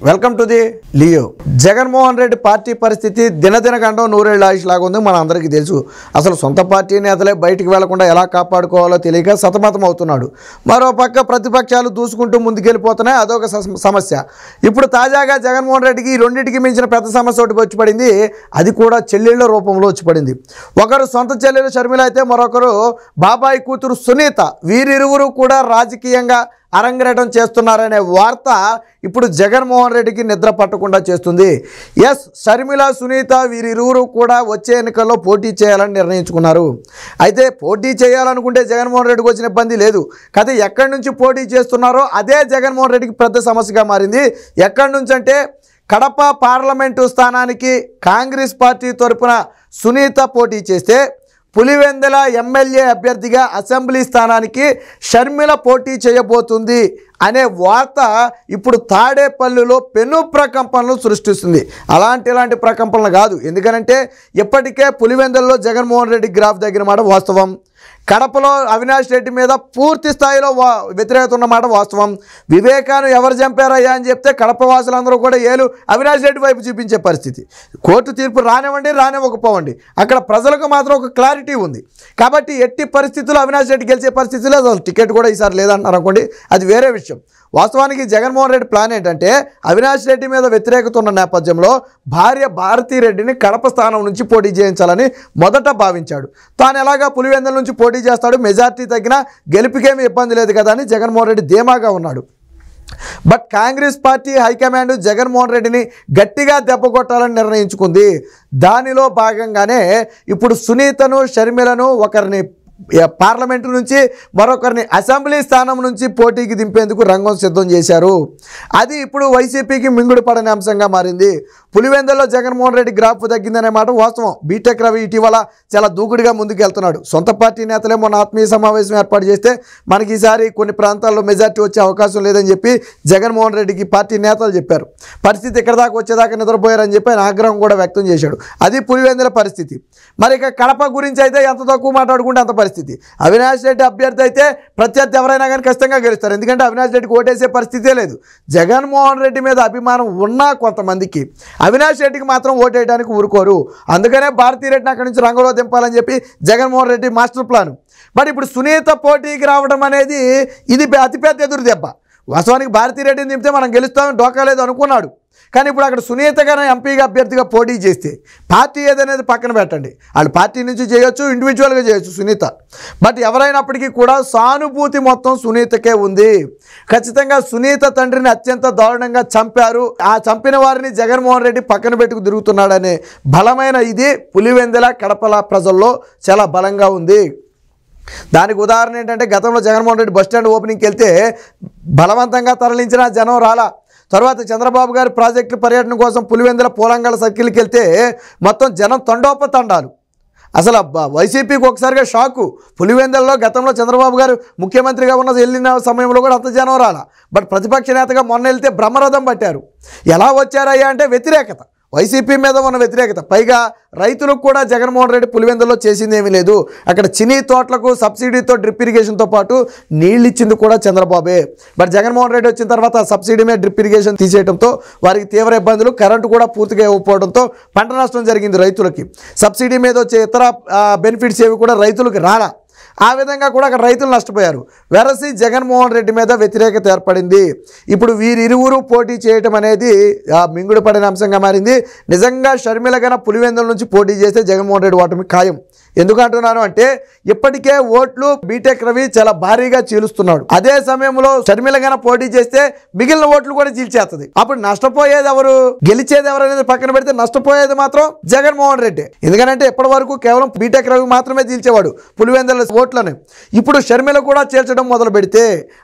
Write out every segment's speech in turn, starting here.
Welcome to the Leo. Jaganmohan Reddy party పరిస్థితి దినదిన గండం నూరేళ్ల ఆయుష్ లాగా ఉంది. మన అందరికీ తెలుసు. అసలు సొంత పార్టీ నేతలే బయటికి వెళ్లకుండా ఎలా కాపాడుకోవాలో తెలియక సతమతం అవుతున్నాడు. మరోపక్క ప్రతిపక్షాలు దూసుకుంటూ ముందుకెళ్ళిపోతున్నాయి. అదొక సమస్య. ఇప్పుడు తాజాగా జగన్మోహన్ రెడ్డికి ఈ రెండింటికి మించిన పెద్ద సమస్య ఒకటి వచ్చి పడింది. అది కూడా చెల్లెళ్ల రూపంలో వచ్చి పడింది. ఒకరు సొంత చెల్లెలు షర్మిల అయితే మరొకరు బాబాయి కూతురు సునీత. వీరిరువురు కూడా రాజకీయంగా అరంగేటం చేస్తున్నారనే వార్త ఇప్పుడు జగన్మోహన్ రెడ్డికి నిద్ర పట్టకుండా చేస్తుంది. ఎస్, షర్మిల సునీత వీరిరువురు కూడా వచ్చే ఎన్నికల్లో పోటీ చేయాలని నిర్ణయించుకున్నారు. అయితే పోటీ చేయాలనుకుంటే జగన్మోహన్ రెడ్డికి వచ్చిన ఇబ్బంది లేదు. కాకపోతే ఎక్కడి నుంచి పోటీ చేస్తున్నారో అదే జగన్మోహన్ రెడ్డికి పెద్ద సమస్యగా మారింది. ఎక్కడి నుంచి అంటే కడప పార్లమెంటు స్థానానికి కాంగ్రెస్ పార్టీ తరపున సునీత పోటీ చేస్తే పులివెందుల ఎమ్మెల్యే అభ్యర్థిగా అసెంబ్లీ స్థానానికి షర్మిల పోటీ చేయబోతుంది అనే వార్త ఇప్పుడు తాడేపల్లిలో పెను ప్రకంపనలు సృష్టిస్తుంది. ఇలాంటి ప్రకంపనలు కాదు. ఎందుకనంటే ఇప్పటికే పులివెందులలో జగన్మోహన్ రెడ్డి గ్రాఫ్ దగ్గర మాట వాస్తవం. కడపలో అవినాష్ రెడ్డి మీద పూర్తి స్థాయిలో వ్యతిరేకత ఉన్నమాట వాస్తవం. వివేకాను ఎవరు చంపారయ్యా అని చెప్తే కడప వాసులందరూ కూడా ఏలు అవినాష్ రెడ్డి వైపు చూపించే పరిస్థితి. కోర్టు తీర్పు రానివ్వకపోవండి, అక్కడ ప్రజలకు మాత్రం ఒక క్లారిటీ ఉంది. కాబట్టి ఎట్టి పరిస్థితుల్లో అవినాష్ రెడ్డి గెలిచే పరిస్థితి లేదు. అసలు టికెట్ కూడా ఈసారి లేదంటున్నారు అనుకోండి, అది వేరే విషయం. వాస్తవానికి జగన్మోహన్ రెడ్డి ప్లాన్ ఏంటంటే అవినాష్ రెడ్డి మీద వ్యతిరేకత ఉన్న నేపథ్యంలో భార్య భారతీ రెడ్డిని కడప స్థానం నుంచి పోటీ చేయించాలని మొదట భావించాడు. తాను ఎలాగా పులివెందుల నుంచి పోటీ చేస్తాడు, మెజార్టీ తగ్గినా గెలుపుకేమీ ఇబ్బంది లేదు కదా అని జగన్మోహన్ రెడ్డి ధీమాగా ఉన్నాడు. But Congress party high command Jaganmohan రెడ్డిని గట్టిగా దెబ్బకొట్టాలని నిర్ణయించుకుంది. దానిలో భాగంగానే ఇప్పుడు సునీతను షర్మిలను ఒకరిని పార్లమెంటు నుంచి మరొకరిని అసెంబ్లీ స్థానం నుంచి పోటీకి దింపేందుకు రంగం సిద్ధం చేశారు. అది ఇప్పుడు వైసీపీకి మింగుడు పడని అంశంగా మారింది. పులివెందుల్లో జగన్మోహన్ రెడ్డి గ్రాఫ్ తగ్గిందనే మాట వాస్తవం. బీటెక్ రవి ఇటీవల చాలా దూకుడుగా ముందుకెళ్తున్నాడు. సొంత పార్టీ నేతలే మొన్న ఆత్మీయ సమావేశం ఏర్పాటు చేస్తే మనకి ఈసారి కొన్ని ప్రాంతాల్లో మెజార్టీ వచ్చే అవకాశం లేదని చెప్పి జగన్మోహన్ రెడ్డికి పార్టీ నేతలు చెప్పారు. పరిస్థితి ఇక్కడ దాకా వచ్చేదాకా నిద్రపోయారని చెప్పి ఆయన ఆగ్రహం కూడా వ్యక్తం చేశాడు. అది పులివెందుల పరిస్థితి. మరి ఇక కడప గురించి అయితే ఎంత తక్కువ మాట్లాడుకుంటే అంత పరిస్థితి. అవినాష్ రెడ్డి అభ్యర్థి అయితే ప్రత్యర్థి ఎవరైనా కానీ ఖచ్చితంగా గెలుస్తారు. ఎందుకంటే అవినాష్ రెడ్డికి ఓటేసే పరిస్థితే లేదు. జగన్మోహన్ రెడ్డి మీద అభిమానం ఉన్నా కొంతమందికి అవినాష్ రెడ్డికి మాత్రం ఓటేయడానికి ఊరుకోరు. అందుకనే భారతీ రెడ్డిని అక్కడి నుంచి రంగంలో దింపాలని చెప్పి జగన్మోహన్ రెడ్డి మాస్టర్ ప్లాన్. మరి ఇప్పుడు సునీత పోటీకి రావడం అనేది ఇది అతిపెద్ద ఎదురు దెబ్బ. వాస్తవానికి భారతీ రెడ్డిని దింపితే మనం గెలుస్తామని డోకా లేదు అనుకున్నాడు. కానీ ఇప్పుడు అక్కడ సునీత గారు ఎంపీగా అభ్యర్థిగా పోటీ చేస్తే పార్టీ ఏదనేది పక్కన పెట్టండి, వాళ్ళు పార్టీ నుంచి చేయొచ్చు, ఇండివిజువల్గా చేయొచ్చు సునీత. బట్ ఎవరైనప్పటికీ కూడా సానుభూతి మొత్తం సునీతకే ఉంది. ఖచ్చితంగా సునీత తండ్రిని అత్యంత దారుణంగా చంపారు, ఆ చంపిన వారిని జగన్మోహన్ రెడ్డి పక్కన పెట్టుకు తిరుగుతున్నాడనే బలమైన ఇది పులివెందుల కడపల ప్రజల్లో చాలా బలంగా ఉంది. దానికి ఉదాహరణ ఏంటంటే గతంలో జగన్మోహన్ రెడ్డి బస్టాండ్ ఓపెనింగ్కి వెళ్తే బలవంతంగా తరలించిన జనం రాలా. తర్వాత చంద్రబాబు గారి ప్రాజెక్టుల పర్యటన కోసం పులివెందుల పూలంగల సర్కిల్కి వెళ్తే మొత్తం జనం తండోపతండాలు. అసలు వైసీపీకి ఒకసారిగా షాకు. పులివెందులలో గతంలో చంద్రబాబు గారు ముఖ్యమంత్రిగా ఉన్న వెళ్ళిన సమయంలో కూడా అంత జనం రాలా. బట్ ప్రతిపక్ష నేతగా మొన్న వెళ్తే బ్రహ్మరథం పట్టారు. ఎలా వచ్చారయ్యా అంటే వ్యతిరేకత, వైసీపీ మీద ఉన్న వ్యతిరేకత. పైగా రైతులకు కూడా జగన్మోహన్ రెడ్డి పులివెందుల్లో చేసింది ఏమీ లేదు. అక్కడ చినీ తోటలకు సబ్సిడీతో డ్రిప్ ఇరిగేషన్తో పాటు నీళ్ళు ఇచ్చింది కూడా చంద్రబాబే. బట్ జగన్మోహన్ రెడ్డి వచ్చిన తర్వాత సబ్సిడీ మీద డ్రిప్ ఇరిగేషన్ తీసేయడంతో వారికి తీవ్ర ఇబ్బందులు, కరెంటు కూడా పూర్తిగా ఇవ్వకపోవడంతో పంట నష్టం జరిగింది రైతులకి. సబ్సిడీ మీద వచ్చే ఇతర బెనిఫిట్స్ ఏవి కూడా రైతులకు రాలా. ఆ విధంగా కూడా అక్కడ రైతులు నష్టపోయారు. వెరసి జగన్మోహన్ రెడ్డి మీద వ్యతిరేకత ఏర్పడింది. ఇప్పుడు వీరిరువురు పోటీ చేయటం అనేది మింగుడు పడిన అంశంగా మారింది. నిజంగా షర్మిల గన పులివెందుల నుంచి పోటీ చేస్తే జగన్మోహన్ రెడ్డి ఓటమి ఖాయం. ఎందుకంటున్నాను అంటే ఇప్పటికే ఓట్లు బీటెక్ రవి చాలా భారీగా చీలుస్తున్నాడు. అదే సమయంలో షర్మిల గన పోటీ చేస్తే మిగిలిన ఓట్లు కూడా చీల్చేస్తుంది. అప్పుడు నష్టపోయేది ఎవరు, గెలిచేది ఎవరు అనేది పక్కన పెడితే నష్టపోయేది మాత్రం జగన్మోహన్ రెడ్డి. ఎందుకంటే ఇప్పటి వరకు కేవలం బీటెక్ రవి మాత్రమే చీల్చేవాడు పులివెందుల ఓట్లను. ఇప్పుడు షర్మిల కూడా చేర్చడం మొదలు పెడితే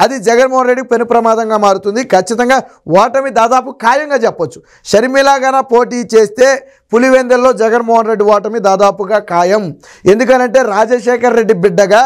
అది జగన్మోహన్ రెడ్డికి పెను ప్రమాదంగా మారుతుంది. ఖచ్చితంగా ఓటమి దాదాపు ఖాయంగా చెప్పొచ్చు. షర్మిల గన పోటీ చేస్తే పులివెందుల్లో జగన్మోహన్ రెడ్డి ఓటమి దాదాపుగా ఖాయం. ఎందుకనంటే రాజశేఖర్ రెడ్డి బిడ్డగా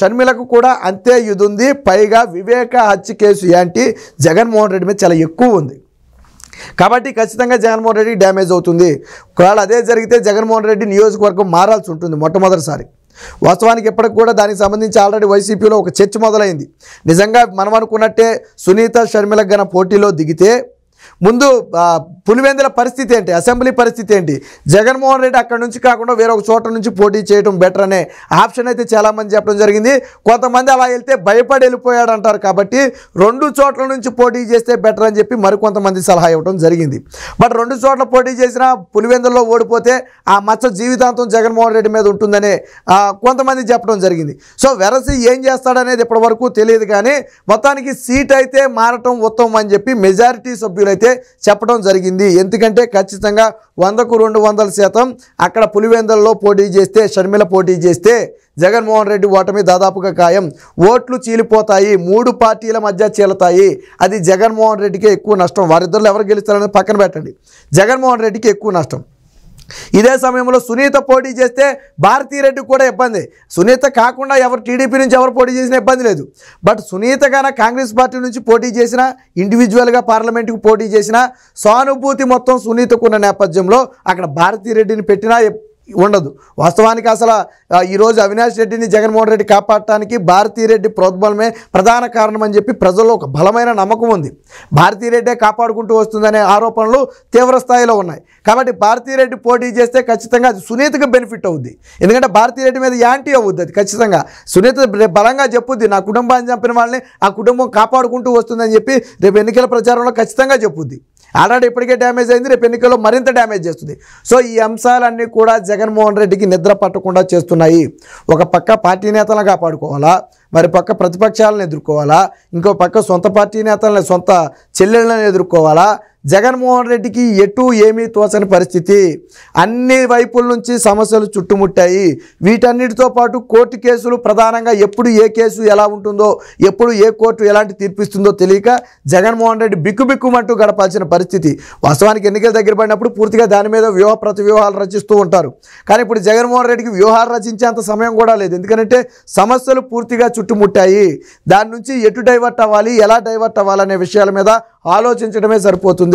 షర్మిలకు కూడా అంతే ఇదుంది. పైగా వివేక హత్య కేసు ఏంటి జగన్మోహన్ రెడ్డి మీద చాలా ఎక్కువ ఉంది. కాబట్టి ఖచ్చితంగా జగన్మోహన్ రెడ్డి డ్యామేజ్ అవుతుంది. ఒకవేళ అదే జరిగితే జగన్మోహన్ రెడ్డి నియోజకవర్గం మారాల్సి ఉంటుంది మొట్టమొదటిసారి. వాస్తవానికి ఇప్పటికి కూడా దానికి సంబంధించి ఆల్రెడీ వైసీపీలో ఒక చర్చ మొదలైంది. నిజంగా మనం అనుకున్నట్టే సునీత షర్మిలకు గన పోటీలో దిగితే ముందు పులివెందుల పరిస్థితి ఏంటి, అసెంబ్లీ పరిస్థితి ఏంటి, జగన్మోహన్ రెడ్డి అక్కడ నుంచి కాకుండా వేరొక చోట నుంచి పోటీ చేయడం బెటర్ అనే ఆప్షన్ అయితే చాలామంది చెప్పడం జరిగింది. కొంతమంది అలా వెళ్తే భయపడి వెళ్ళిపోయాడు అంటారు. కాబట్టి 2 చోట్ల నుంచి పోటీ చేస్తే బెటర్ అని చెప్పి మరికొంతమంది సలహా ఇవ్వడం జరిగింది. బట్ 2 చోట్ల పోటీ చేసినా పులివెందుల్లో ఓడిపోతే ఆ మచ్చ జీవితాంతం జగన్మోహన్ రెడ్డి మీద ఉంటుందనే కొంతమంది చెప్పడం జరిగింది. సో వెరసి ఏం చేస్తాడనేది ఇప్పటివరకు తెలియదు. కానీ మొత్తానికి సీట్ అయితే మారటం ఉత్తమం అని చెప్పి మెజారిటీ సభ్యులైతే చెప్పడం జరిగింది. ఎందుకంటే ఖచ్చితంగా 100కు 200% అక్కడ పులివెందులలో పోటీ చేస్తే, షర్మిల పోటీ చేస్తే జగన్మోహన్ రెడ్డి ఓటమి దాదాపుగా ఖాయం. ఓట్లు చీలిపోతాయి, 3 పార్టీల మధ్య చీలతాయి. అది జగన్మోహన్ రెడ్డికే ఎక్కువ నష్టం. వారిద్దరిలో ఎవరు గెలుస్తారనేది పక్కన పెట్టండి, జగన్మోహన్ రెడ్డికి ఎక్కువ నష్టం. ఇదే సమయంలో సునీత పోటీ చేస్తే భారతీరెడ్డి కూడా ఇబ్బంది. సునీత కాకుండా ఎవరు టీడీపీ నుంచి ఎవరు పోటీ చేసినా ఇబ్బంది లేదు. బట్ సునీత గాన కాంగ్రెస్ పార్టీ నుంచి పోటీ చేసినా, ఇండివిజువల్గా పార్లమెంటుకు పోటీ చేసినా సానుభూతి మొత్తం సునీతకున్న నేపథ్యంలో అక్కడ భారతీరెడ్డిని పెట్టినా ఉండదు. వాస్తవానికి అసలు ఈరోజు అవినాష్ రెడ్డిని జగన్మోహన్ రెడ్డి కాపాడటానికి భారతీరెడ్డి ప్రోద్బలమే ప్రధాన కారణం అని చెప్పి ప్రజల్లో ఒక బలమైన నమ్మకం ఉంది. భారతీరెడ్డే కాపాడుకుంటూ వస్తుందనే ఆరోపణలు తీవ్ర స్థాయిలో ఉన్నాయి. కాబట్టి భారతీరెడ్డి పోటీ చేస్తే ఖచ్చితంగా అది సునీతకు బెనిఫిట్ అవుద్ది. ఎందుకంటే భారతీరెడ్డి మీద యాంటీ అవుద్ది. అది ఖచ్చితంగా సునీత బలంగా చెప్పుద్ది, నా కుటుంబాన్ని చంపిన వాళ్ళని ఆ కుటుంబం కాపాడుకుంటూ వస్తుందని చెప్పి రేపు ఎన్నికల ప్రచారంలో ఖచ్చితంగా చెప్పుద్ది. ఆల్రెడీ ఇప్పటికే డ్యామేజ్ అయింది, రేపు ఎన్నికల్లో మరింత డ్యామేజ్ చేస్తుంది. సో ఈ అంశాలన్నీ కూడా జగన్మోహన్ రెడ్డికి నిద్ర పట్టకుండా చేస్తున్నాయి. ఒక పక్క పార్టీ నేతలను కాపాడుకోవాలా, మరి పక్క ప్రతిపక్షాలను ఎదుర్కోవాలా, ఇంకో పక్క సొంత పార్టీ నేతలను, సొంత చెల్లెళ్ళని ఎదుర్కోవాలా. జగన్మోహన్ రెడ్డికి ఎటు ఏమీ తోచని పరిస్థితి. అన్ని వైపుల నుంచి సమస్యలు చుట్టుముట్టాయి. వీటన్నిటితో పాటు కోర్టు కేసులు ప్రధానంగా ఎప్పుడు ఏ కేసు ఎలా ఉంటుందో, ఎప్పుడు ఏ కోర్టు ఎలాంటి తీర్పిస్తుందో తెలియక జగన్మోహన్ రెడ్డి బిక్కుబిక్కుమంటూ గడపాల్సిన పరిస్థితి. వాస్తవానికి ఎన్నికలు దగ్గర పడినప్పుడు పూర్తిగా దాని మీద ప్రతివ్యూహాలు రచిస్తూ ఉంటారు. కానీ ఇప్పుడు జగన్మోహన్ రెడ్డికి వ్యూహాలు రచించేంత సమయం కూడా లేదు. ఎందుకంటే సమస్యలు పూర్తిగా చుట్టుముట్టాయి. దాని నుంచి ఎటు డైవర్ట్ అవ్వాలి, ఎలా డైవర్ట్ అవ్వాలనే విషయాల మీద ఆలోచించడమే సరిపోతుంది.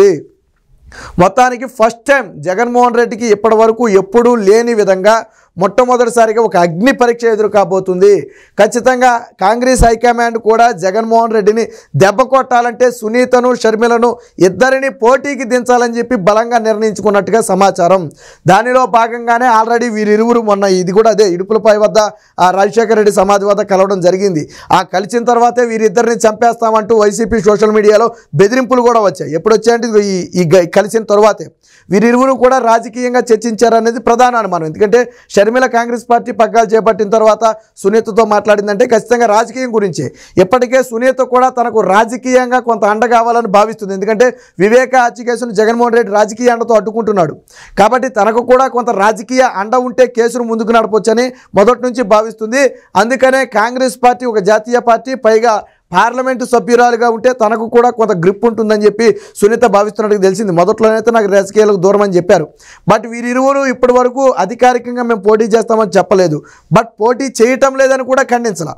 మొత్తానికి ఫస్ట్ టైం జగన్మోహన్ రెడ్డికి ఇప్పటి వరకు ఎప్పుడూ లేని విధంగా మొట్టమొదటిసారిగా ఒక అగ్ని పరీక్ష ఎదురు కాబోతుంది. ఖచ్చితంగా కాంగ్రెస్ హైకమాండ్ కూడా జగన్మోహన్ రెడ్డిని దెబ్బ కొట్టాలంటే సునీతను, షర్మిలను ఇద్దరిని పోటీకి దించాలని చెప్పి బలంగా నిర్ణయించుకున్నట్టుగా సమాచారం. దానిలో భాగంగానే ఆల్రెడీ వీరిరువురు మొన్న ఇది కూడా అదే ఇడుపులపై వద్ద ఆ రాజశేఖర రెడ్డి సమాధి వద్ద కలవడం జరిగింది. ఆ కలిసిన తర్వాతే వీరిద్దరిని చంపేస్తామంటూ వైసీపీ సోషల్ మీడియాలో బెదిరింపులు కూడా వచ్చాయి. ఎప్పుడు వచ్చాయంటే ఈ కలిసిన తర్వాతే. వీరిరువురు కూడా రాజకీయంగా చర్చించారనేది ప్రధాన అనుమానం. ఎందుకంటే షర్మిల కాంగ్రెస్ పార్టీ పగ్గాలు చేపట్టిన తర్వాత సునీతతో మాట్లాడిందంటే ఖచ్చితంగా రాజకీయం గురించే. ఇప్పటికే సునీత కూడా తనకు రాజకీయంగా కొంత అండ కావాలని భావిస్తుంది. ఎందుకంటే వివేక హత్య కేసును జగన్మోహన్ రెడ్డి రాజకీయ అండతో అడ్డుకుంటున్నాడు. కాబట్టి తనకు కూడా కొంత రాజకీయ అండ ఉంటే కేసును ముందుకు నడపొచ్చని మొదటి నుంచి భావిస్తుంది. అందుకనే కాంగ్రెస్ పార్టీ ఒక జాతీయ పార్టీ, పైగా పార్లమెంటు సభ్యురాలుగా ఉంటే తనకు కూడా కొంత గ్రిప్ ఉంటుందని చెప్పి సునీత భావిస్తున్నట్టుగా తెలిసింది. మొదట్లోనైతే నాకు రాజకీయాలకు దూరం అని చెప్పారు. బట్ వీరిరువురు ఇప్పటి వరకు అధికారికంగా మేము పోటీ చేస్తామని చెప్పలేదు. బట్ పోటీ చేయటం లేదని కూడా ఖండించాల.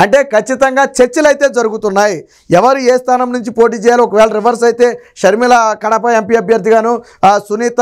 అంటే ఖచ్చితంగా చర్చలు అయితే జరుగుతున్నాయి. ఎవరు ఏ స్థానం నుంచి పోటీ చేయాలో, ఒకవేళ రివర్స్ అయితే షర్మిల కడప ఎంపీ అభ్యర్థిగాను, సునీత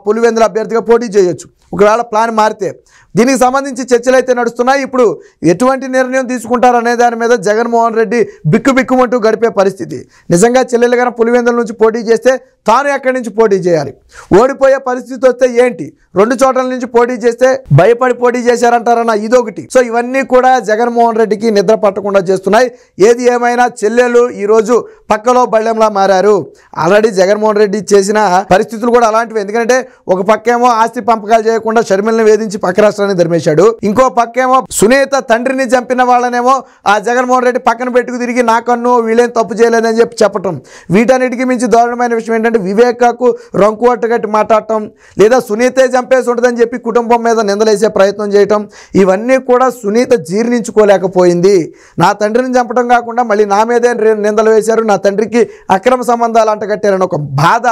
పులివెందుల అభ్యర్థిగా పోటీ చేయొచ్చు ఒకవేళ ప్లాన్ మారితే. దీనికి సంబంధించి చర్చలు అయితే నడుస్తున్నాయి. ఇప్పుడు ఎటువంటి నిర్ణయం తీసుకుంటారనే దాని మీద జగన్మోహన్ రెడ్డి బిక్కుబిక్కుమంటూ గడిపే పరిస్థితి. నిజంగా చెల్లెలుగా పులివెందుల నుంచి పోటీ చేస్తే తాను ఎక్కడి నుంచి పోటీ చేయాలి, ఓడిపోయే పరిస్థితి వస్తే ఏంటి, 2 చోట్ల నుంచి పోటీ చేస్తే భయపడి పోటీ చేశారంటారన్న ఇదొకటి. సో ఇవన్నీ కూడా జగన్మోహన్ రెడ్డికి నిద్ర పట్టకుండా చేస్తున్నాయి. ఏది ఏమైనా చెల్లెలు ఈరోజు పక్కలో బళ్ళెంలా మారారు. ఆల్రెడీ జగన్మోహన్ రెడ్డి చేసిన పరిస్థితులు కూడా అలాంటివి. ఎందుకంటే ఒక పక్కేమో ఆస్తి పంపకాలు చేయకుండా షర్మిలను వేధించి పక్క రాష్ట్రాన్ని ధర్మేశాడు. ఇంకో పక్కేమో సునీత తండ్రిని చంపిన వాళ్ళనేమో ఆ జగన్మోహన్ రెడ్డి పక్కన పెట్టుకు తిరిగి నా కన్ను వీళ్ళేం తప్పు చేయలేదని చెప్పి చెప్పటం. వీటన్నిటికీ మించి దారుణమైన విషయం ఏంటంటే వివేకాకు రంకు అట్టగట్టి మాట్లాడటం, లేదా సునీతే చంపేసి ఉంటుందని చెప్పి కుటుంబం మీద నిందలేసే ప్రయత్నం చేయటం. ఇవన్నీ కూడా సునీత జీర్ణించుకోలేకపోయింది. నా తండ్రిని చంపడం కాకుండా మళ్ళీ నా మీదే నిందలు వేశారు, నా తండ్రికి అక్రమ సంబంధాలు అంటగట్టారని ఒక బాధ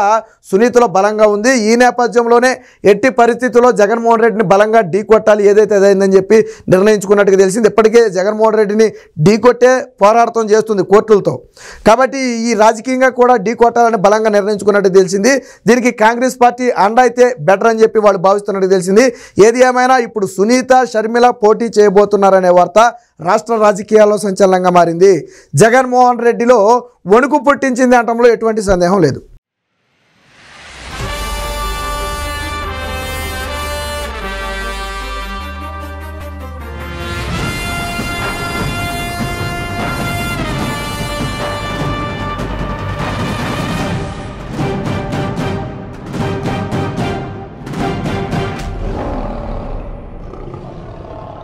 సునీతలో బలంగా ఉంది. ఈ నేపథ్యంలోనే ఎట్టి పరిస్థితుల్లో జగన్మోహన్ రెడ్డిని బలంగా ఢీకొట్టాలి, ఏదైతే అదైందని చెప్పి నిర్ణయించుకున్నట్టుగా తెలిసింది. ఇప్పటికే జగన్మోహన్ రెడ్డిని ఢీకొట్టే పోరాటం చేస్తుంది కోర్టులతో. కాబట్టి ఈ రాజకీయంగా కూడా ఢీకొట్టాలని బలంగా నిర్ణయించుకున్నట్టు తెలిసింది. దీనికి కాంగ్రెస్ పార్టీ అండ అయితే బెటర్ అని చెప్పి వాళ్ళు భావిస్తున్నట్టు తెలిసింది. ఏది ఏమైనా ఇప్పుడు సునీత, షర్మిల పోటీ చేయబోతున్నారనే వార్త రాష్ట్ర రాజకీయాల్లో సంచలనంగా మారింది. జగన్మోహన్ రెడ్డిలో వణుకు పుట్టించింది అనటంలో ఎటువంటి సందేహం లేదు.